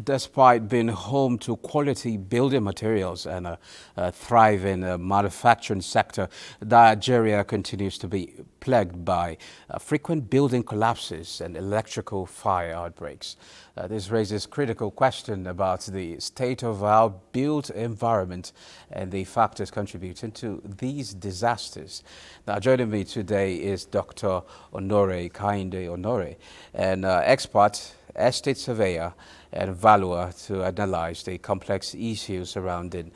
Despite being home to quality building materials and a thriving manufacturing sector, Nigeria continues to be plagued by frequent building collapses and electrical fire outbreaks. This raises critical questions about the state of our built environment and the factors contributing to these disasters. Now, joining me today is Dr. Onore, Kehinde Onore, an expert estate surveyor and valuer to analyze the complex issues surrounding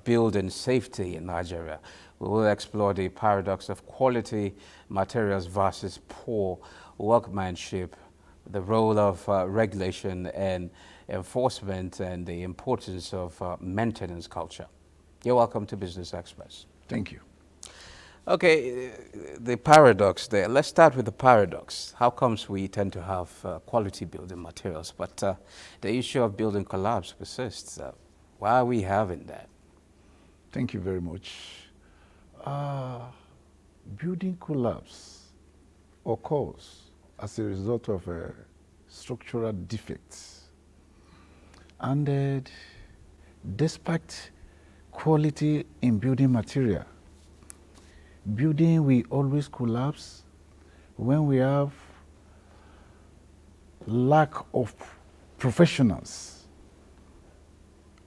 building safety in Nigeria. We will explore the paradox of quality materials versus poor workmanship, the role of regulation and enforcement, and the importance of maintenance culture. You're welcome to Business Express. Thank you. Okay, the paradox there. Let's start with the paradox. How comes we tend to have quality building materials, but the issue of building collapse persists? Why are we having that? Thank you very much. Building collapse occurs as a result of structural defects. And despite quality in building material, building will always collapse when we have lack of professionals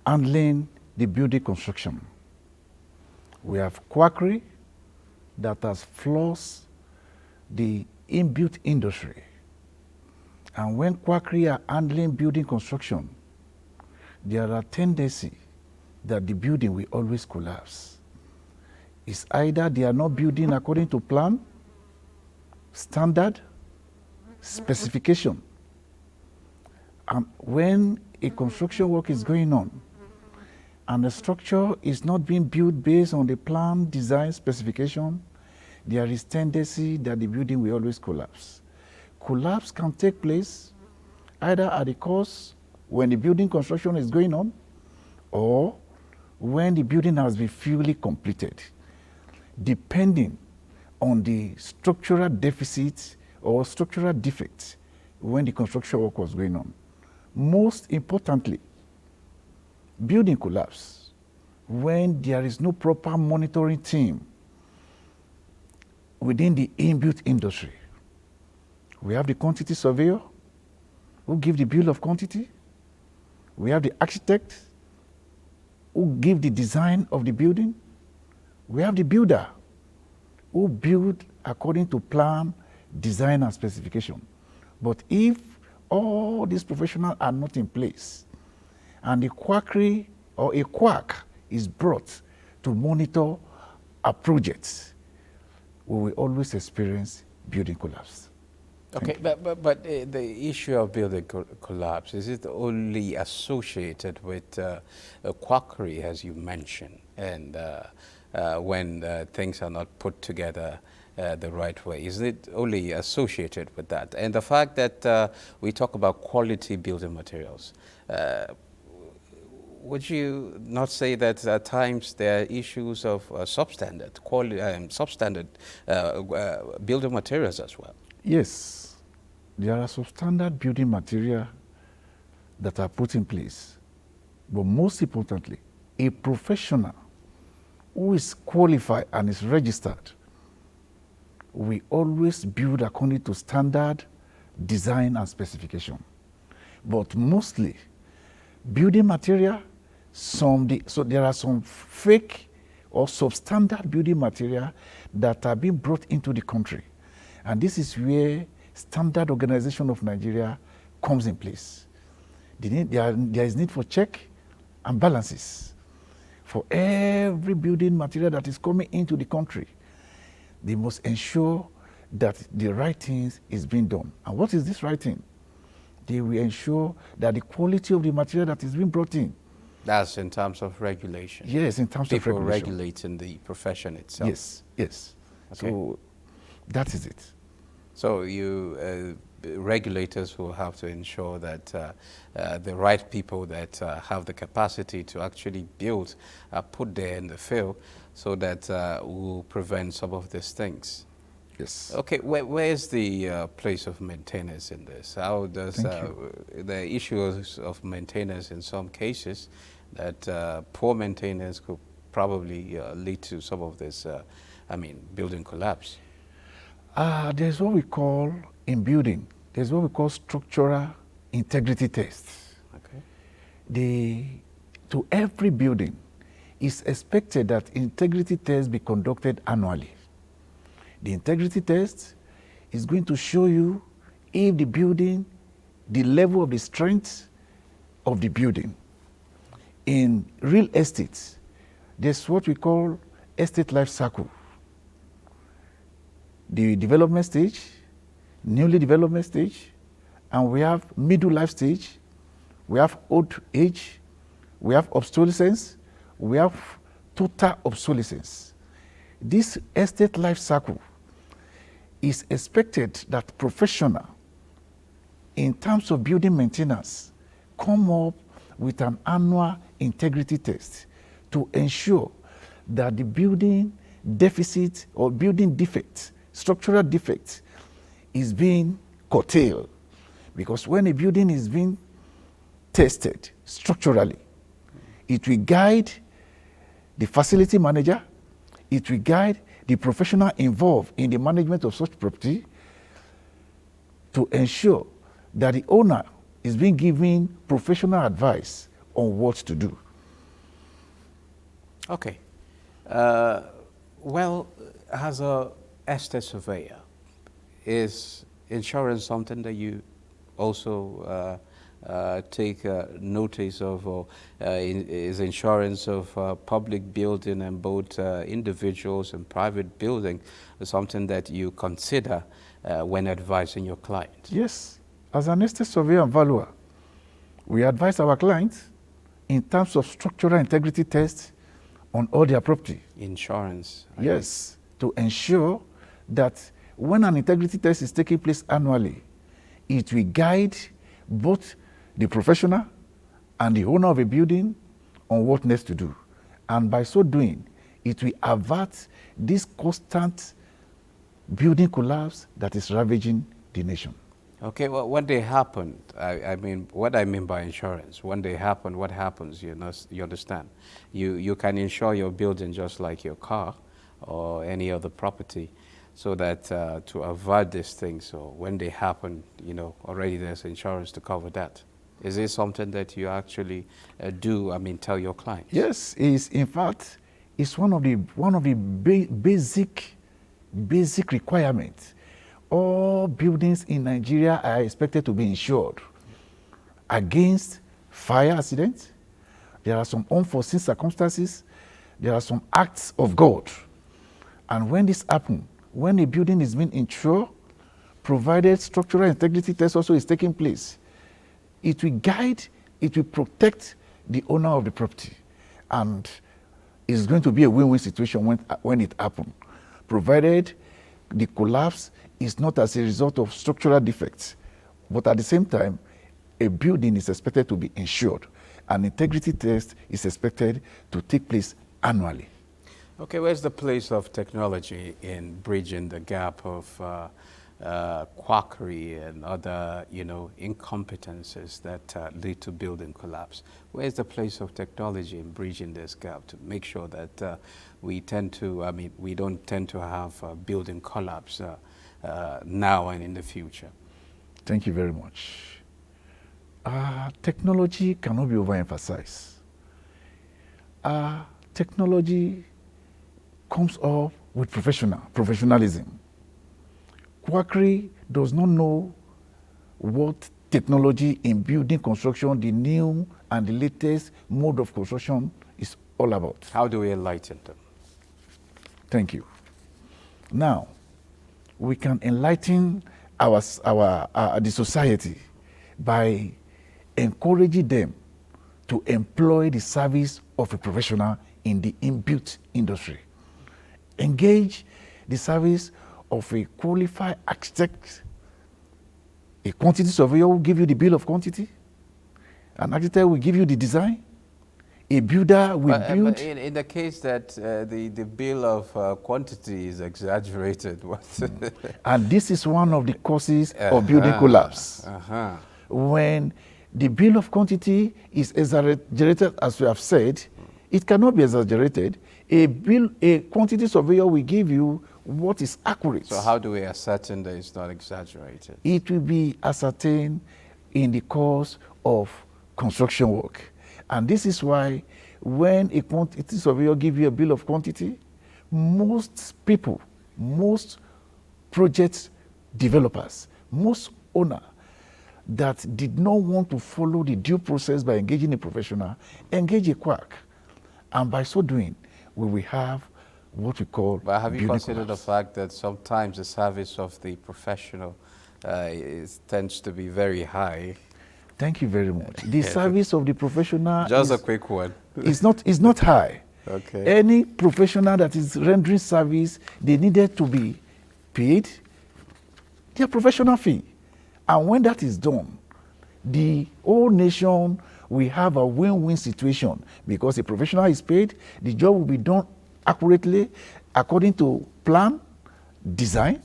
handling the building construction. We have quackery that has flaws the inbuilt industry. And when quackery are handling building construction, there are tendency that the building will always collapse. It's either they are not building according to plan, standard, specification. And when a construction work is going on and the structure is not being built based on the plan, design, specification, there is tendency that the building will always collapse. Collapse can take place either at the cause when the building construction is going on or when the building has been fully completed, depending on the structural deficit or structural defects when the construction work was going on. Most importantly, building collapse when there is no proper monitoring team within the inbuilt industry. We have the quantity surveyor who give the bill of quantity. We have the architect who give the design of the building. We have the builder who build according to plan, design, and specification. But if all these professionals are not in place and the quackery or a quack is brought to monitor a project, we will always experience building collapse. Okay, but the issue of building collapse, is it only associated with quackery, as you mentioned, and when things are not put together the right way? Is it only associated with that? And the fact that we talk about quality building materials, would you not say that at times there are issues of substandard quality, substandard building materials as well? Yes, there are substandard building material that are put in place. But most importantly, a professional who is qualified and is registered will always build according to standard, design, and specification. But mostly, building material, so there are some fake or substandard building material that are being brought into the country. And this is where Standard Organization of Nigeria comes in place. There is need for check and balances. For every building material that is coming into the country, they must ensure that the right things is being done. And what is this right thing? They will ensure that the quality of the material that is being brought in. That's in terms of regulation. Yes, in terms of regulation. People regulating the profession itself. Yes, yes. Okay. So that is it. So you regulators will have to ensure that the right people that have the capacity to actually build are put there in the field so that will prevent some of these things. Yes. Okay, where is the place of maintenance in this? How does Thank you. the issues of maintenance in some cases that poor maintenance could probably lead to some of this, building collapse? There's what we call in building, there's what we call structural integrity tests. Okay. To every building, it's expected that integrity tests be conducted annually. The integrity test is going to show you if the building, the level of the strength of the building. In real estate, there's what we call estate life cycle. The development stage, newly development stage, and we have middle life stage, we have old age, we have obsolescence, we have total obsolescence. This estate life cycle is expected that professional, in terms of building maintenance, come up with an annual integrity test to ensure that the building deficit or building defect, structural defect, is being curtailed. Because when a building is being tested structurally, it will guide the facility manager, it will guide the professional involved in the management of such property to ensure that the owner is being given professional advice on what to do. Okay. Well, as a estate surveyor, is insurance something that you also take notice of, or is insurance of public building and both individuals and private building something that you consider when advising your clients? Yes, as an estate surveyor and valuer, we advise our clients in terms of structural integrity tests on all their property. Insurance. Yes, to ensure that when an integrity test is taking place annually, it will guide both the professional and the owner of a building on what next to do. And by so doing, it will avert this constant building collapse that is ravaging the nation. Okay, well, when they happen, what I mean by insurance, when they happen, what happens, you understand? You can insure your building just like your car or any other property, so that to avert these things, so when they happen, already there's insurance to cover that. Is this something that you actually tell your clients? Yes, in fact, it's one of the basic requirements. All buildings in Nigeria are expected to be insured against fire accidents. There are some unforeseen circumstances. There are some acts of God. And when this happens, when a building is being insured, provided structural integrity test also is taking place, it will guide, it will protect the owner of the property. And it's going to be a win-win situation when it happens, provided the collapse is not as a result of structural defects, but at the same time, a building is expected to be insured. An integrity test is expected to take place annually. Okay, where's the place of technology in bridging the gap of quackery and other, incompetences that lead to building collapse? Where's the place of technology in bridging this gap to make sure that we don't tend to have building collapse now and in the future? Thank you very much. Technology cannot be overemphasized. Technology comes up with professionalism. Quackery does not know what technology in building construction, the new and the latest mode of construction, is all about. How do we enlighten them? Thank you. Now, we can enlighten the society by encouraging them to employ the service of a professional in the inbuilt industry. Engage the service of a qualified architect. A quantity surveyor will give you the bill of quantity. An architect will give you the design. A builder will But build. in the case that the bill of quantity is exaggerated, what? And this is one of the causes of building collapse. When the bill of quantity is exaggerated, as we have said, it cannot be exaggerated. A quantity surveyor will give you what is accurate. So how do we ascertain that it's not exaggerated? It will be ascertained in the course of construction work. And this is why when a quantity surveyor gives you a bill of quantity, most people, most project developers, most owners that did not want to follow the due process by engaging a professional, engage a quack. And by so doing, we will have what we call. But have you building considered collapse. the fact that sometimes the service of the professional tends to be very high? Thank you very much. The service of the professional Just is, a quick one. is not high. Okay. Any professional that is rendering service, they needed to be paid their professional fee. And when that is done, the whole nation will have a win-win situation because a professional is paid, the job will be done accurately according to plan, design,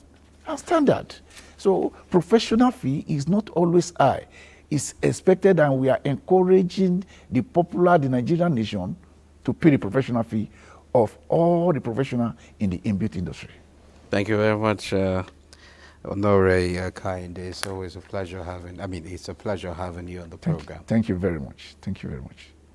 and standard. So professional fee is not always high. It's expected, and we are encouraging the Nigerian nation to pay the professional fee of all the professionals in the inbuilt industry. Thank you very much, Onore Kehinde. It's always a pleasure having, it's a pleasure having you on the program. Thank you very much. Thank you very much.